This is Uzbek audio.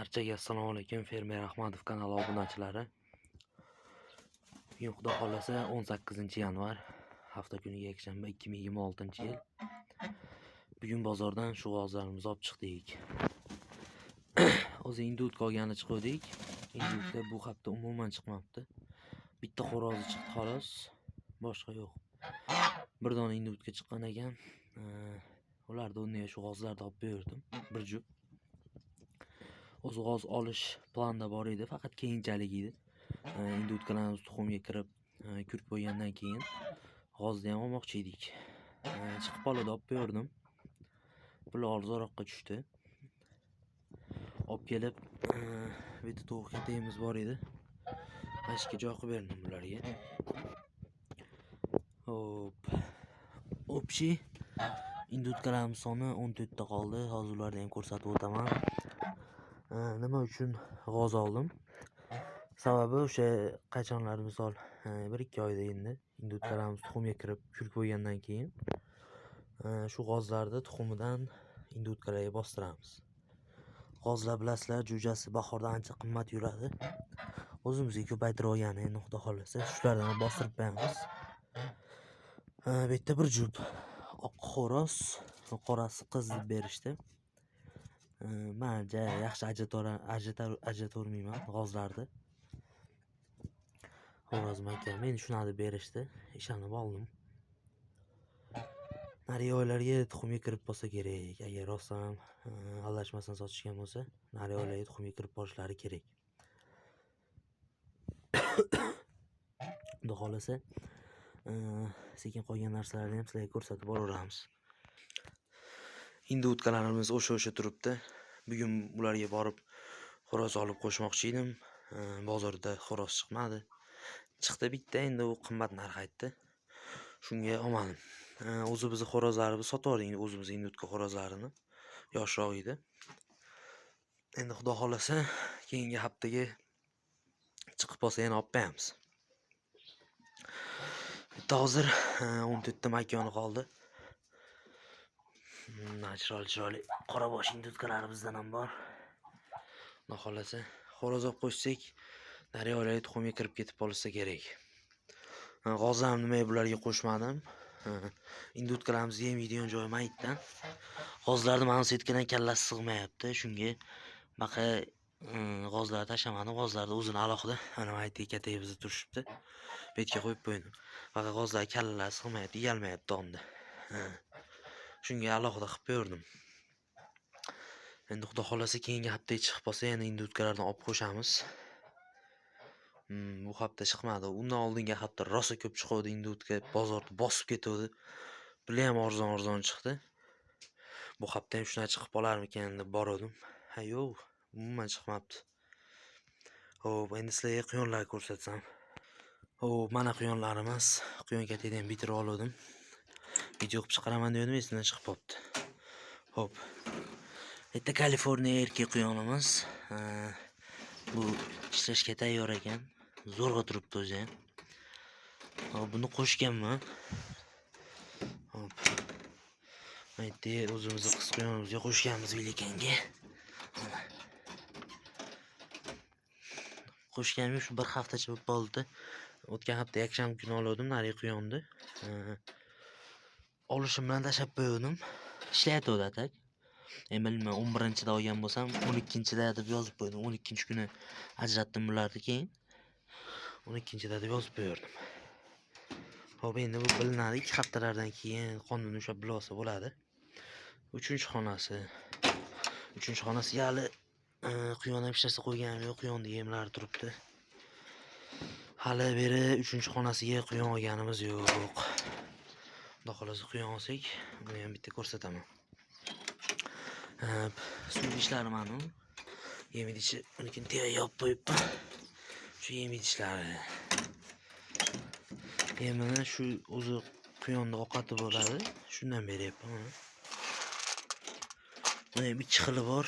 Barchaga assalomu alaykum. Fermer Ahmadov kanali obunachilari. Bugun xudo xolasa 18-yanvar hafta kuniga yakshanba 2026-yil. Bugun bozordan shu g'ozlarimizni olib chiqdik. O'zi indudka olgani chiqdik. Indudka bu hafta umuman chiqmabdi. Bitta xo'rozi chiqdi xolos, boshqa yo'q. Bir dona indudka chiqqan ekan. Ularni o'rniga shu g'ozlarni olib berdim. Bir jup. O'zi g'oz olish planda bor edi, faqat keyinchalik edi. Indudkalarimiz tuxumga kirib, kurk qo'ygandan keyin g'ozni ham olmoqchi edik. Chiqib qoldi, olib berdim. Bular arzonroqqa tushdi. Olib kelib, bitta tovuq katayimiz bor edi. Mashga joy qilib berdim bularga. Общий indudkalarimiz soni 14 ta qoldi. Hozir ularni ham ko'rsatib o'taman. Nima uchun g'oz oldim? Sababi o'sha qachonlar misol 1-2 oyda endi indudkalarimiz tuxumga kirib kurk qo'ygandan keyin shu g'ozlarni tuxumidan indudkalarga bostiramiz. G'ozlar bilasizlar, jo'jasi bahorda ancha qimmat yuradi. O'zimizga ko'paytirib olgani endi xudo xolasa shulardan bostirib beramiz. Bu yerda bir jup oq xo'roz, qorasi qiz deb berishdi. Menimcha yaxshi ajratavermayman g'ozlarni. Xo'rozim aka, meni shuni deb berishdi. Ishonib oldim. Nariga oylarga tuxumga kirib bo'lsa kerak. Agar rostdan aldashmasdan sotishgan bo'lsa, nariga oylarga tuxumga kirib borishlari kerak. Xudo xolasa, sekin qolgan narsalarni ham sizlarga ko'rsatib boraveramiz. Indudkalarimiz o'sha turibdi. Bugun ularga borib xo'roz olib qo'shmoqchi edim. Bozorda xo'roz chiqmadi. Chiqdi bitta, endi u qimmat narx aytdi. Shunga olmadim. O'zi biz xo'rozlarni sotaverdik, o'zimiz indudka xo'rozlarini. Yoshroq edi. Endi xudo xolasa keyingi haftaga chiqib qolsa yana olib beramiz. Bitta hozir 14 ta makoni qoldi. Chiroyli qorabosh indudkalarimizdan ham bor. Xudo xolasa xo'roz olib qo'shsak, daryolarga tuxumga kirib ketib qolsa kerak. G'ozlarimni nima bularga qo'shmadim. Indudkalarimizni yemaydigan joyi maytdan. G'ozlarni mana setkadan kallasi sig'mayapti. Shunga baqa g'ozlarni tashlamadim. G'ozlarni o'zini alohida ana maytga katayibizda turishibdi. Betga qo'yib qo'ydim. Baqa g'ozlar kallalari sig'mayapti, yeyolmayapti onda. Shunga alohida qilib berdim. Endi xudo xolasa keyingi haftaga chiqib qolsa yana indudkalarni olib qo'shamiz. Bu hafta chiqmadi. Undan oldingi hafta rosa ko'p chiqdi indudka, bozorni bosib ketdi. Bular ham arzon chiqdi. Bu hafta ham shuna chiqib qolarmikan deb bordim. Ha yo'q, umuman chiqmabdi. Xo'p, endi sizlarga quyonlarni ko'rsatsam. Mana quyonlarimiz. Quyon kataydan bitirib oldim. Video qilib chiqaraman dedim, esimdan chiqib qopti. Xo'p. Bitta Kaliforniya erkak quyonimiz. Bu ishlashga tayyor ekan. Zo'rg'a turibdi o'zi ham. Buni qo'shganman. Hop. Aytdi, o'zimizning qiz quyonimizga qo'shganmiz Velikanga. Qo'shganim shu bir haftacha bo'lib qoldi. O'tgan hafta yakshanba kuni oldim nari quyonni. Olishim bilan tashlab qo'ydim. Ishlayotdi atak. Bilmayman, 11-da olgan bo'lsam, 12-da deb yozib qo'ydim. 12-kuni ajratdim bularni keyin. 12-da deb yozib qo'yardim. Xo'p, endi bu bilinadi, 2 haftalardan keyin qonun ushlab bilsa bo'ladi. 3-xonasi. 3-xonasiga hali quyon ham hech narsa qo'yganim yo'q, quyonni yemlari turibdi. Hali beri 3-xonasiga quyon olganimiz yo'q. Xudo xolasa quyon olsak, buni ham bitta ko'rsataman. Suv idishlari mana. Yem idishi unikini teri yopib qo'yibman. Shu yem idishlari. Yemini shu o'zi quyonni ovqati bo'ladi. Shundan beryapman. Buni ham 2 xili bor.